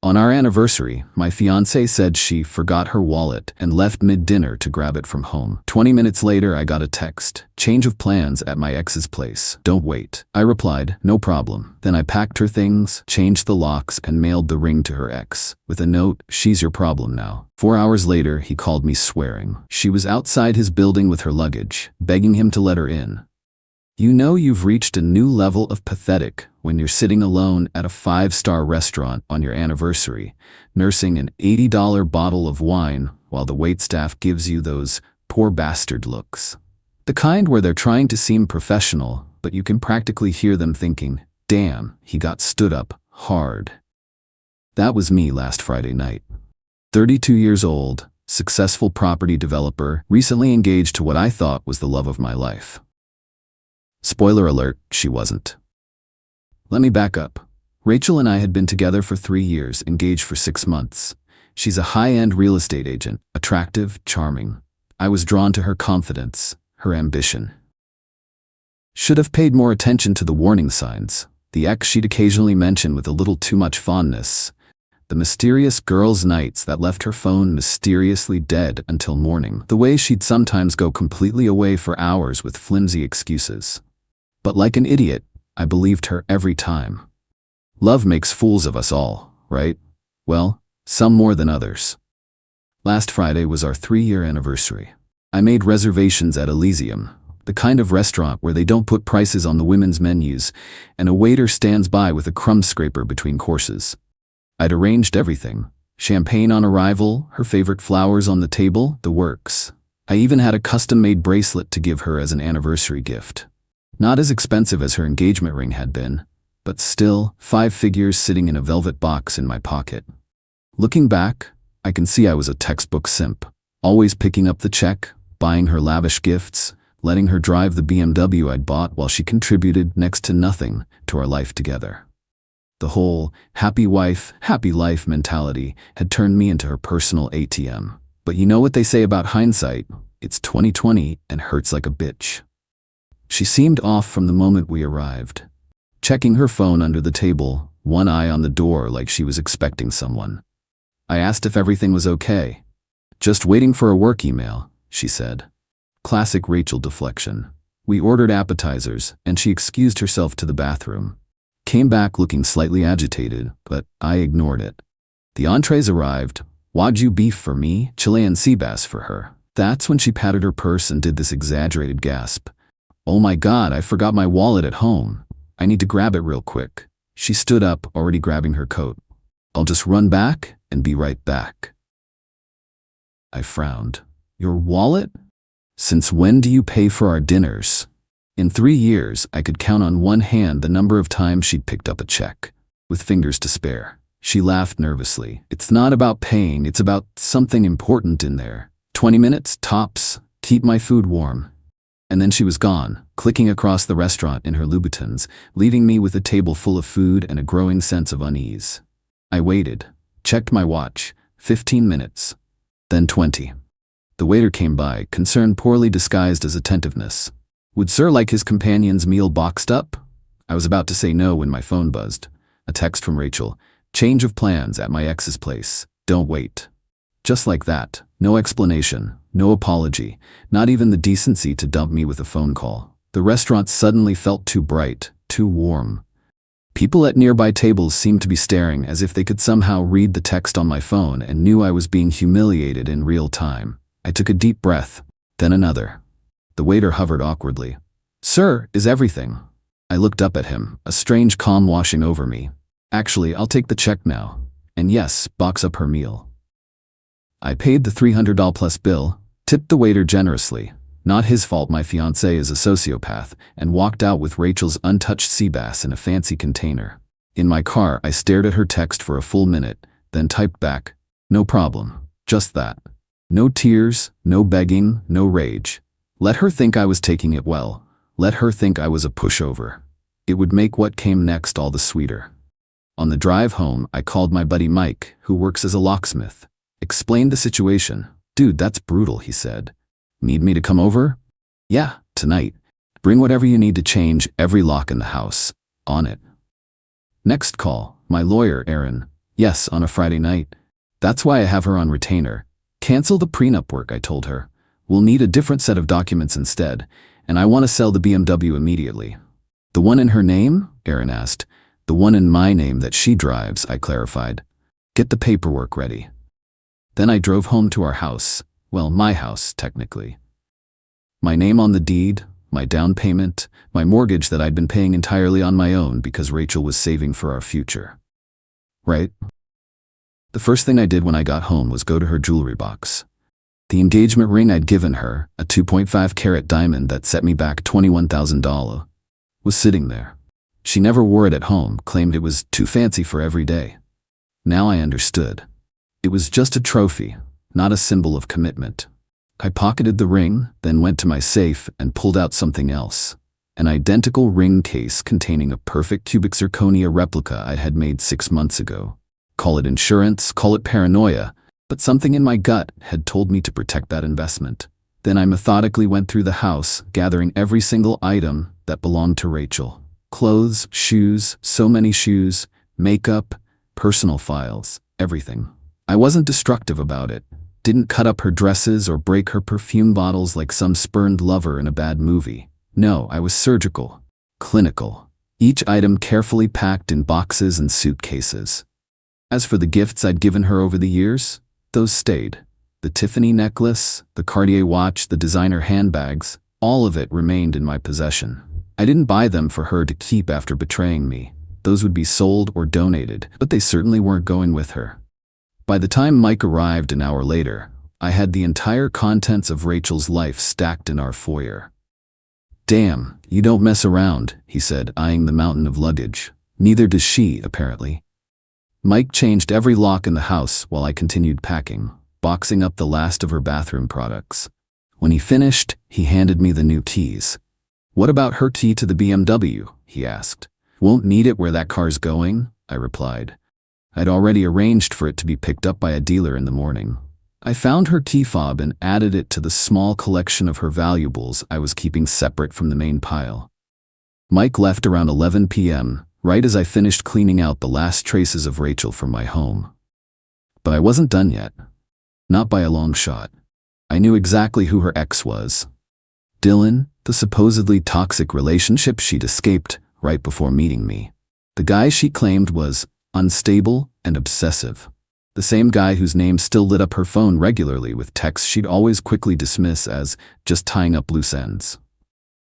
On our anniversary, my fiancée said she forgot her wallet and left mid-dinner to grab it from home. 20 minutes later, I got a text. Change of plans at my ex's place. Don't wait. I replied, no problem. Then I packed her things, changed the locks, and mailed the ring to her ex. With a note, she's your problem now. 4 hours later, he called me swearing. She was outside his building with her luggage, begging him to let her in. You know you've reached a new level of pathetic when you're sitting alone at a 5-star restaurant on your anniversary, nursing an $80 bottle of wine while the waitstaff gives you those poor bastard looks. The kind where they're trying to seem professional, but you can practically hear them thinking, damn, he got stood up hard. That was me last Friday night. 32 years old, successful property developer, recently engaged to what I thought was the love of my life. Spoiler alert, she wasn't. Let me back up. Rachel and I had been together for 3 years, engaged for 6 months. She's a high-end real estate agent, attractive, charming. I was drawn to her confidence, her ambition. Should have paid more attention to the warning signs. The ex she'd occasionally mention with a little too much fondness. The mysterious girls' nights that left her phone mysteriously dead until morning. The way she'd sometimes go completely away for hours with flimsy excuses. But like an idiot, I believed her every time. Love makes fools of us all, right? Well, some more than others. Last Friday was our 3-year anniversary. I made reservations at Elysium, the kind of restaurant where they don't put prices on the women's menus, and a waiter stands by with a crumb scraper between courses. I'd arranged everything. Champagne on arrival, her favorite flowers on the table, the works. I even had a custom-made bracelet to give her as an anniversary gift. Not as expensive as her engagement ring had been, but still 5 figures sitting in a velvet box in my pocket. Looking back, I can see I was a textbook simp, always picking up the check, buying her lavish gifts, letting her drive the BMW I'd bought while she contributed next to nothing to our life together. The whole happy wife, happy life mentality had turned me into her personal ATM. But you know what they say about hindsight? It's 20/20 and hurts like a bitch. She seemed off from the moment we arrived, checking her phone under the table, one eye on the door like she was expecting someone. I asked if everything was okay. Just waiting for a work email, she said. Classic Rachel deflection. We ordered appetizers, and she excused herself to the bathroom. Came back looking slightly agitated, but I ignored it. The entrees arrived, Wagyu beef for me, Chilean sea bass for her. That's when she patted her purse and did this exaggerated gasp. Oh my God, I forgot my wallet at home. I need to grab it real quick. She stood up, already grabbing her coat. I'll just run back and be right back. I frowned. Your wallet? Since when do you pay for our dinners? In 3 years, I could count on one hand the number of times she'd picked up a check, with fingers to spare. She laughed nervously. It's not about paying, it's about something important in there. 20 minutes, tops, keep my food warm. And then she was gone, clicking across the restaurant in her Louboutins, leaving me with a table full of food and a growing sense of unease. I waited, checked my watch, 15 minutes, then 20. The waiter came by, concern poorly disguised as attentiveness. Would sir like his companion's meal boxed up? I was about to say no when my phone buzzed. A text from Rachel. Change of plans at my ex's place. Don't wait. Just like that. No explanation. No apology. Not even the decency to dump me with a phone call. The restaurant suddenly felt too bright, too warm. People at nearby tables seemed to be staring as if they could somehow read the text on my phone and knew I was being humiliated in real time. I took a deep breath, then another. The waiter hovered awkwardly. Sir, is everything? I looked up at him, a strange calm washing over me. Actually, I'll take the check now. And yes, box up her meal. I paid the $300 plus bill, tipped the waiter generously. Not his fault my fiancé is a sociopath, and walked out with Rachel's untouched sea bass in a fancy container. In my car, I stared at her text for a full minute, then typed back, no problem, just that. No tears, no begging, no rage. Let her think I was taking it well. Let her think I was a pushover. It would make what came next all the sweeter. On the drive home, I called my buddy Mike, who works as a locksmith. Explained the situation. Dude, that's brutal, he said. Need me to come over? Yeah, tonight. Bring whatever you need to change every lock in the house. On it. Next call, my lawyer, Aaron. Yes, on a Friday night. That's why I have her on retainer. Cancel the prenup work, I told her. We'll need a different set of documents instead, and I want to sell the BMW immediately. The one in her name? Aaron asked. The one in my name that she drives, I clarified. Get the paperwork ready. Then I drove home to our house. Well, my house, technically. My name on the deed, my down payment, my mortgage that I'd been paying entirely on my own because Rachel was saving for our future. Right? The first thing I did when I got home was go to her jewelry box. The engagement ring I'd given her, a 2.5 carat diamond that set me back $21,000, was sitting there. She never wore it at home, claimed it was too fancy for every day. Now I understood. It was just a trophy, not a symbol of commitment. I pocketed the ring, then went to my safe and pulled out something else. An identical ring case containing a perfect cubic zirconia replica I had made 6 months ago. Call it insurance, call it paranoia, but something in my gut had told me to protect that investment. Then I methodically went through the house, gathering every single item that belonged to Rachel. Clothes, shoes, so many shoes, makeup, personal files, everything. I wasn't destructive about it. Didn't cut up her dresses or break her perfume bottles like some spurned lover in a bad movie. No, I was surgical, clinical. Each item carefully packed in boxes and suitcases. As for the gifts I'd given her over the years, those stayed. The Tiffany necklace, the Cartier watch, the designer handbags, all of it remained in my possession. I didn't buy them for her to keep after betraying me. Those would be sold or donated, but they certainly weren't going with her. By the time Mike arrived an hour later, I had the entire contents of Rachel's life stacked in our foyer. Damn, you don't mess around, he said, eyeing the mountain of luggage. Neither does she, apparently. Mike changed every lock in the house while I continued packing, boxing up the last of her bathroom products. When he finished, he handed me the new keys. What about her key to the BMW? He asked. Won't need it where that car's going, I replied. I'd already arranged for it to be picked up by a dealer in the morning. I found her key fob and added it to the small collection of her valuables I was keeping separate from the main pile. Mike left around 11 p.m., right as I finished cleaning out the last traces of Rachel from my home. But I wasn't done yet. Not by a long shot. I knew exactly who her ex was. Dylan, the supposedly toxic relationship she'd escaped right before meeting me. The guy she claimed was unstable and obsessive. The same guy whose name still lit up her phone regularly with texts she'd always quickly dismiss as just tying up loose ends.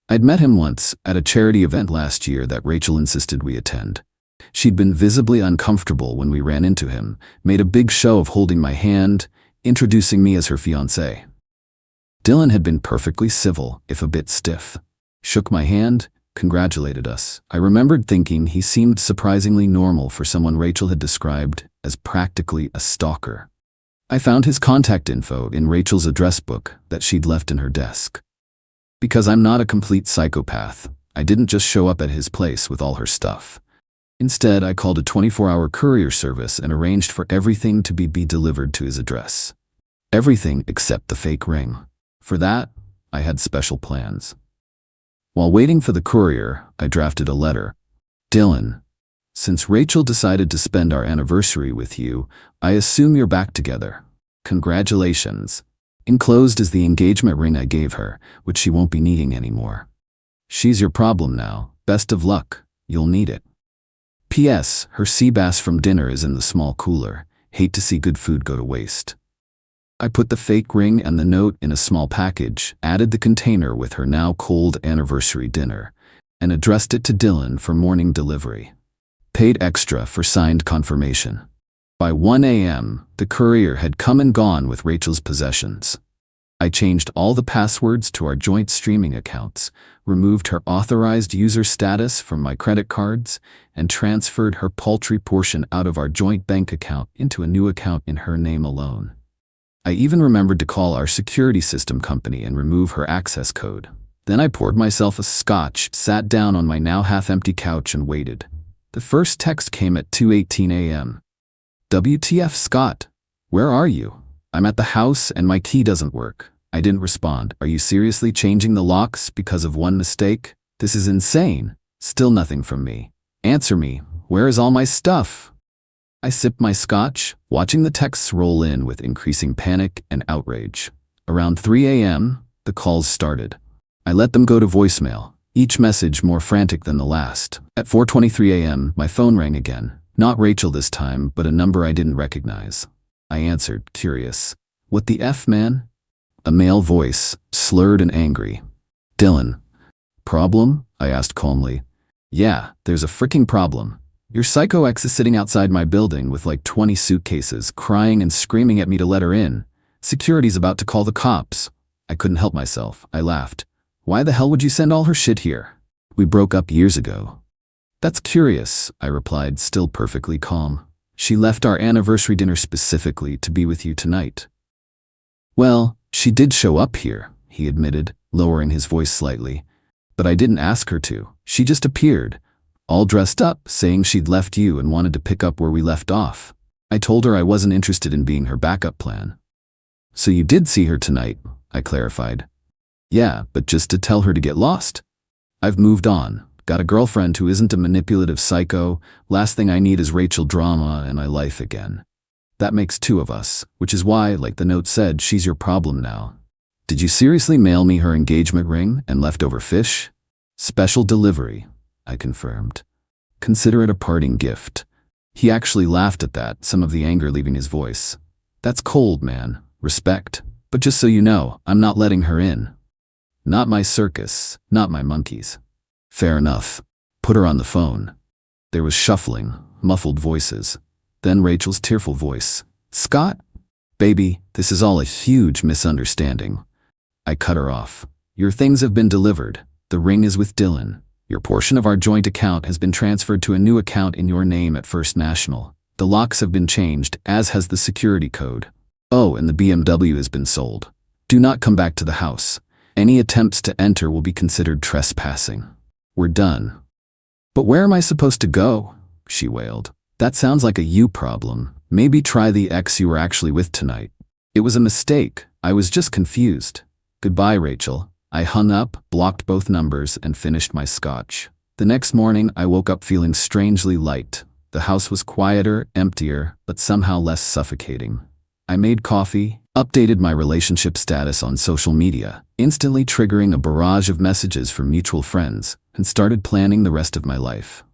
I'd met him once at a charity event last year that Rachel insisted we attend. She'd been visibly uncomfortable when we ran into him, made a big show of holding my hand, introducing me as her fiancé. Dylan had been perfectly civil, if a bit stiff. Shook my hand, congratulated us. I remembered thinking he seemed surprisingly normal for someone Rachel had described as practically a stalker. I found his contact info in Rachel's address book that she'd left in her desk. Because I'm not a complete psychopath, I didn't just show up at his place with all her stuff. Instead, I called a 24-hour courier service and arranged for everything to be delivered to his address. Everything except the fake ring. For that, I had special plans. While waiting for the courier, I drafted a letter. Dylan, since Rachel decided to spend our anniversary with you, I assume you're back together. Congratulations. Enclosed is the engagement ring I gave her, which she won't be needing anymore. She's your problem now. Best of luck. You'll need it. P.S. Her sea bass from dinner is in the small cooler. Hate to see good food go to waste. I put the fake ring and the note in a small package, added the container with her now cold anniversary dinner, and addressed it to Dylan for morning delivery. Paid extra for signed confirmation. By 1 a.m., the courier had come and gone with Rachel's possessions. I changed all the passwords to our joint streaming accounts, removed her authorized user status from my credit cards, and transferred her paltry portion out of our joint bank account into a new account in her name alone. I even remembered to call our security system company and remove her access code. Then I poured myself a scotch, sat down on my now half-empty couch and waited. The first text came at 2:18 a.m. WTF, Scott? Where are you? I'm at the house and my key doesn't work. I didn't respond. Are you seriously changing the locks because of one mistake? This is insane. Still nothing from me. Answer me. Where is all my stuff? I sipped my scotch, watching the texts roll in with increasing panic and outrage. Around 3 a.m., the calls started. I let them go to voicemail, each message more frantic than the last. At 4:23 a.m., my phone rang again. Not Rachel this time, but a number I didn't recognize. I answered, curious. What the F, man? A male voice, slurred and angry. Dylan. Problem? I asked calmly. Yeah, there's a freaking problem. Your psycho ex is sitting outside my building with like 20 suitcases, crying and screaming at me to let her in. Security's about to call the cops. I couldn't help myself. I laughed. Why the hell would you send all her shit here? We broke up years ago. That's curious, I replied, still perfectly calm. She left our anniversary dinner specifically to be with you tonight. Well, she did show up here, he admitted, lowering his voice slightly. But I didn't ask her to. She just appeared, all dressed up, saying she'd left you and wanted to pick up where we left off. I told her I wasn't interested in being her backup plan. So you did see her tonight, I clarified. Yeah, but just to tell her to get lost. I've moved on. Got a girlfriend who isn't a manipulative psycho. Last thing I need is Rachel drama in my life again. That makes two of us, which is why, like the note said, she's your problem now. Did you seriously mail me her engagement ring and leftover fish? Special delivery, I confirmed. Consider it a parting gift. He actually laughed at that, some of the anger leaving his voice. That's cold, man. Respect. But just so you know, I'm not letting her in. Not my circus, not my monkeys. Fair enough. Put her on the phone. There was shuffling, muffled voices. Then Rachel's tearful voice. Scott? Baby, this is all a huge misunderstanding. I cut her off. Your things have been delivered. The ring is with Dylan. Your portion of our joint account has been transferred to a new account in your name at First National. The locks have been changed, as has the security code. Oh, and the BMW has been sold. Do not come back to the house. Any attempts to enter will be considered trespassing. We're done. But where am I supposed to go? She wailed. That sounds like a you problem. Maybe try the ex you were actually with tonight. It was a mistake. I was just confused. Goodbye, Rachel. I hung up, blocked both numbers, and finished my scotch. The next morning, I woke up feeling strangely light. The house was quieter, emptier, but somehow less suffocating. I made coffee, updated my relationship status on social media, instantly triggering a barrage of messages from mutual friends, and started planning the rest of my life.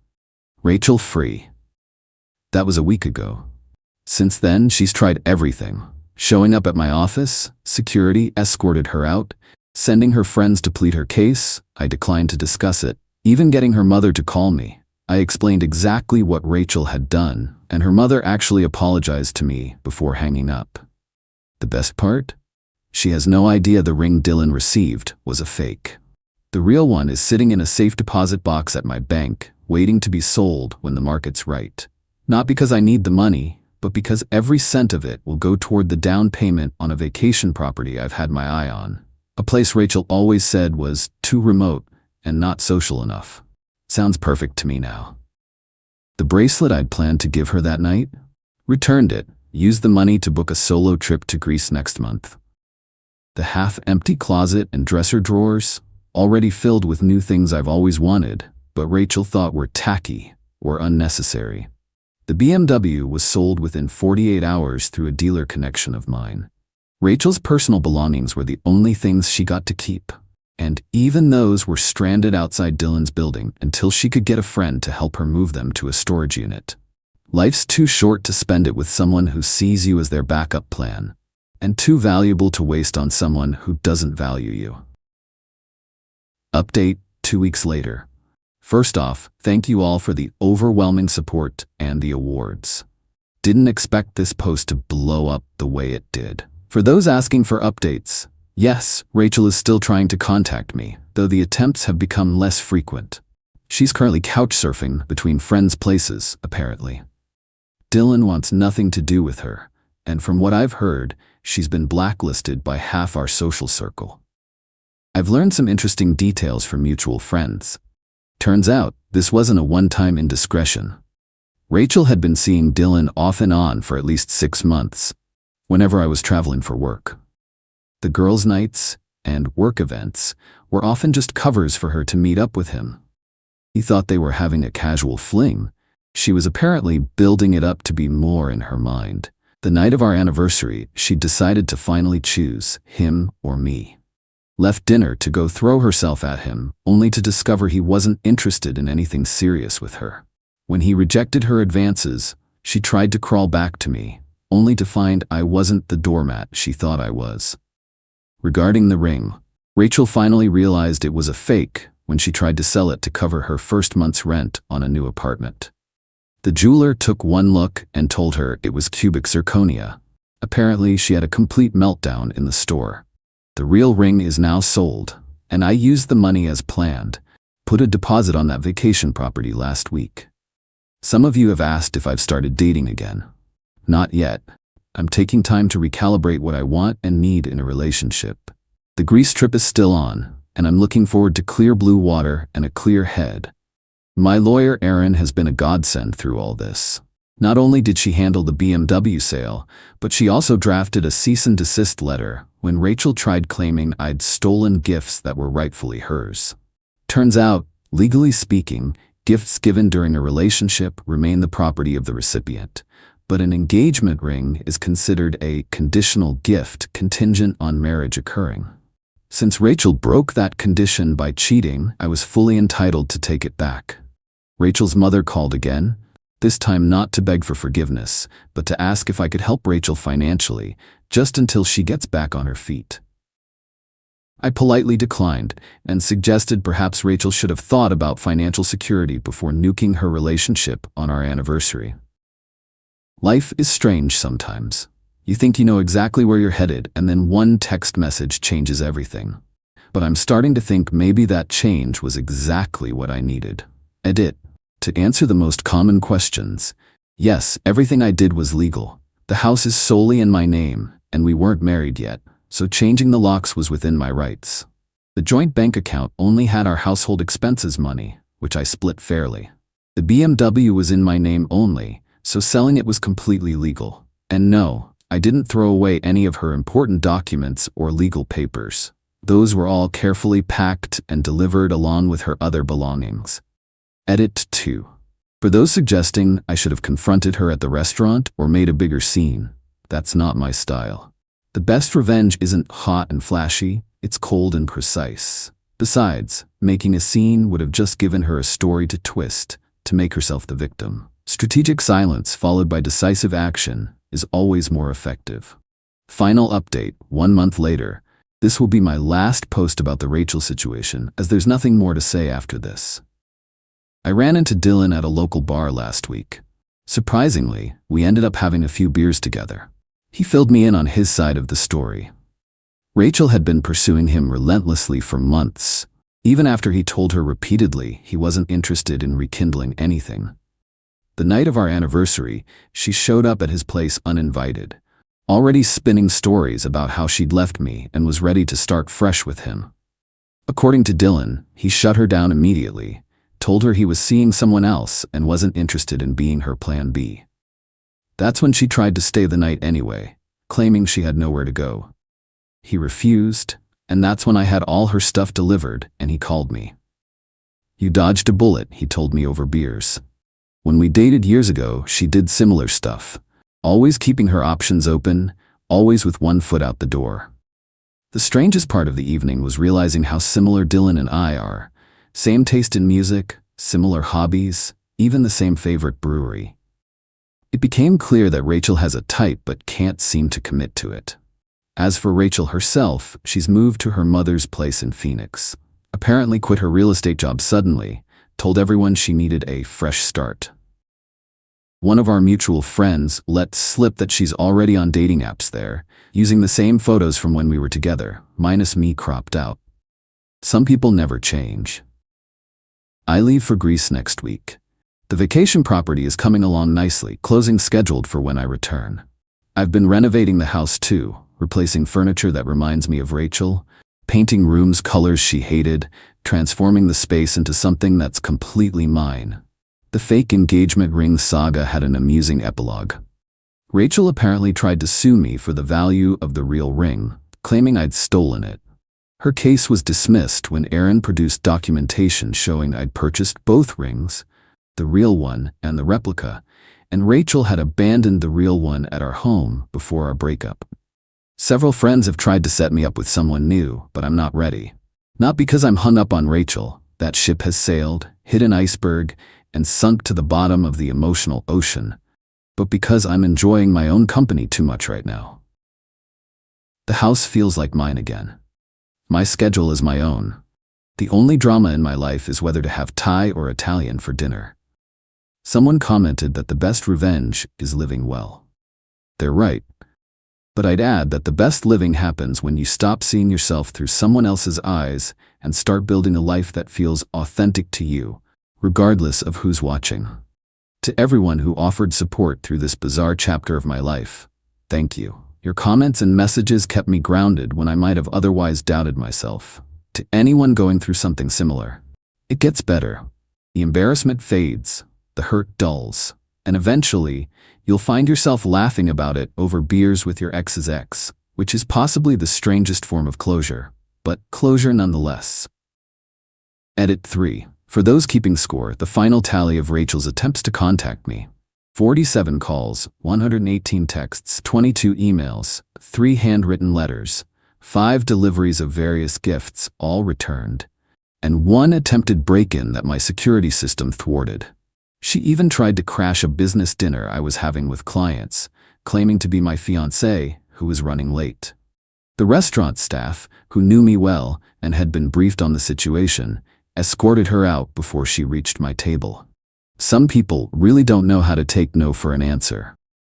Rachel free. That was a week ago. Since then, she's tried everything. Showing up at my office, security escorted her out. Sending her friends to plead her case, I declined to discuss it. Even getting her mother to call me. I explained exactly what Rachel had done, and her mother actually apologized to me before hanging up. The best part? She has no idea the ring Dylan received was a fake. The real one is sitting in a safe deposit box at my bank, waiting to be sold when the market's right. Not because I need the money, but because every cent of it will go toward the down payment on a vacation property I've had my eye on. A place Rachel always said was too remote and not social enough. Sounds perfect to me now. The bracelet I'd planned to give her that night? Returned it, used the money to book a solo trip to Greece next month. The half-empty closet and dresser drawers, already filled with new things I've always wanted, but Rachel thought were tacky or unnecessary. The BMW was sold within 48 hours through a dealer connection of mine. Rachel's personal belongings were the only things she got to keep, and even those were stranded outside Dylan's building until she could get a friend to help her move them to a storage unit. Life's too short to spend it with someone who sees you as their backup plan, and too valuable to waste on someone who doesn't value you. Update 2 weeks later. First off, thank you all for the overwhelming support and the awards. Didn't expect this post to blow up the way it did. For those asking for updates, yes, Rachel is still trying to contact me, though the attempts have become less frequent. She's currently couch surfing between friends' places, apparently. Dylan wants nothing to do with her, and from what I've heard, she's been blacklisted by half our social circle. I've learned some interesting details from mutual friends. Turns out, this wasn't a one-time indiscretion. Rachel had been seeing Dylan off and on for at least 6 months, whenever I was traveling for work. The girls' nights and work events were often just covers for her to meet up with him. He thought they were having a casual fling, She was apparently building it up to be more in her mind. The night of our anniversary, she decided to finally choose him or me. Left dinner to go throw herself at him, only to discover he wasn't interested in anything serious with her. When he rejected her advances, she tried to crawl back to me, only to find I wasn't the doormat she thought I was. Regarding the ring, Rachel finally realized it was a fake when she tried to sell it to cover her first month's rent on a new apartment. The jeweler took one look and told her it was cubic zirconia. Apparently, she had a complete meltdown in the store. The real ring is now sold, and I used the money as planned. Put a deposit on that vacation property last week. Some of you have asked if I've started dating again. Not yet. I'm taking time to recalibrate what I want and need in a relationship. The Greece trip is still on, and I'm looking forward to clear blue water and a clear head. My lawyer Erin has been a godsend through all this. Not only did she handle the BMW sale, but she also drafted a cease and desist letter when Rachel tried claiming I'd stolen gifts that were rightfully hers. Turns out, legally speaking, gifts given during a relationship remain the property of the recipient, but an engagement ring is considered a conditional gift contingent on marriage occurring. Since Rachel broke that condition by cheating, I was fully entitled to take it back. Rachel's mother called again, this time not to beg for forgiveness, but to ask if I could help Rachel financially, just until she gets back on her feet. I politely declined and suggested perhaps Rachel should have thought about financial security before nuking her relationship on our anniversary. Life is strange sometimes. You think you know exactly where you're headed, and then one text message changes everything. But I'm starting to think maybe that change was exactly what I needed. Edit. To answer the most common questions, yes, everything I did was legal. The house is solely in my name, and we weren't married yet, so changing the locks was within my rights. The joint bank account only had our household expenses money, which I split fairly. The BMW was in my name only, so selling it was completely legal. And no, I didn't throw away any of her important documents or legal papers. Those were all carefully packed and delivered along with her other belongings. Edit 2. For those suggesting I should have confronted her at the restaurant or made a bigger scene, that's not my style. The best revenge isn't hot and flashy, it's cold and precise. Besides, making a scene would have just given her a story to twist, to make herself the victim. Strategic silence followed by decisive action is always more effective. Final update, 1 month later. This will be my last post about the Rachel situation, as there's nothing more to say after this. I ran into Dylan at a local bar last week. Surprisingly, we ended up having a few beers together. He filled me in on his side of the story. Rachel had been pursuing him relentlessly for months, even after he told her repeatedly he wasn't interested in rekindling anything. The night of our anniversary, she showed up at his place uninvited, already spinning stories about how she'd left me and was ready to start fresh with him. According to Dylan, he shut her down immediately, told her he was seeing someone else and wasn't interested in being her plan B. That's when she tried to stay the night anyway, claiming she had nowhere to go. He refused, and that's when I had all her stuff delivered and he called me. "You dodged a bullet," he told me over beers. When we dated years ago, she did similar stuff, always keeping her options open, always with one foot out the door. The strangest part of the evening was realizing how similar Dylan and I are. Same taste in music, similar hobbies, even the same favorite brewery. It became clear that Rachel has a type but can't seem to commit to it. As for Rachel herself, she's moved to her mother's place in Phoenix. Apparently quit her real estate job suddenly, told everyone she needed a fresh start. One of our mutual friends let slip that she's already on dating apps there, using the same photos from when we were together, minus me cropped out. Some people never change. I leave for Greece next week. The vacation property is coming along nicely, closing scheduled for when I return. I've been renovating the house too, replacing furniture that reminds me of Rachel, painting rooms colors she hated, transforming the space into something that's completely mine. The fake engagement ring saga had an amusing epilogue. Rachel apparently tried to sue me for the value of the real ring, claiming I'd stolen it. Her case was dismissed when Erin produced documentation showing I'd purchased both rings, the real one and the replica, and Rachel had abandoned the real one at our home before our breakup. Several friends have tried to set me up with someone new, but I'm not ready. Not because I'm hung up on Rachel. That ship has sailed, hit an iceberg, and sunk to the bottom of the emotional ocean, but because I'm enjoying my own company too much right now. The house feels like mine again. My schedule is my own. The only drama in my life is whether to have Thai or Italian for dinner. Someone commented that the best revenge is living well. They're right. But I'd add that the best living happens when you stop seeing yourself through someone else's eyes and start building a life that feels authentic to you, regardless of who's watching. To everyone who offered support through this bizarre chapter of my life, thank you. Your comments and messages kept me grounded when I might have otherwise doubted myself. To anyone going through something similar, it gets better. The embarrassment fades, the hurt dulls, and eventually, you'll find yourself laughing about it over beers with your ex's ex, which is possibly the strangest form of closure, but closure nonetheless. Edit 3. For those keeping score, the final tally of Rachel's attempts to contact me: 47 calls, 118 texts, 22 emails, 3 handwritten letters, 5 deliveries of various gifts, all returned, and 1 attempted break-in that my security system thwarted. She even tried to crash a business dinner I was having with clients, claiming to be my fiancé who was running late. The restaurant staff, who knew me well and had been briefed on the situation, escorted her out before she reached my table. Some people really don't know how to take no for an answer.